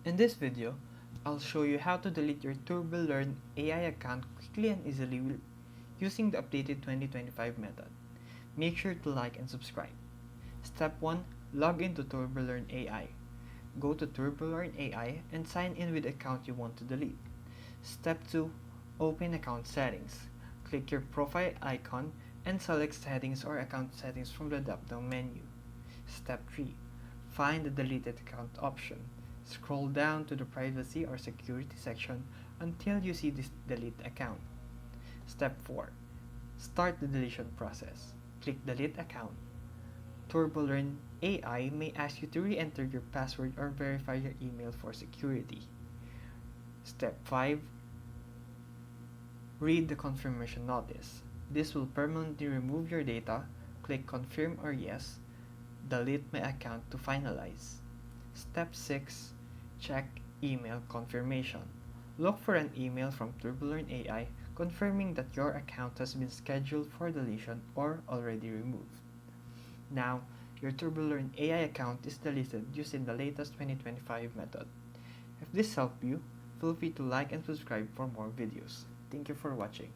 In this video, I'll show you how to delete your Turbolearn AI account quickly and easily using the updated 2025 method. Make sure to like and subscribe. Step 1. Log into Turbolearn AI. Go to Turbolearn AI and sign in with the account you want to delete. Step 2. Open Account Settings. Click your profile icon and select Settings or Account Settings from the drop-down menu. Step 3. Find the Deleted Account option. Scroll down to the Privacy or Security section until you see this Delete Account. Step 4. Start the deletion process. Click Delete Account. Turbolearn AI may ask you to re-enter your password or verify your email for security. Step 5. Read the confirmation notice. This will permanently remove your data. Click Confirm or Yes. Delete my account to finalize. Step 6. Check email confirmation. Look for an email from Turbolearn AI confirming that your account has been scheduled for deletion or already removed. Now, your Turbolearn AI account is deleted using the latest 2025 method. If this helped you, feel free to like and subscribe for more videos. Thank you for watching.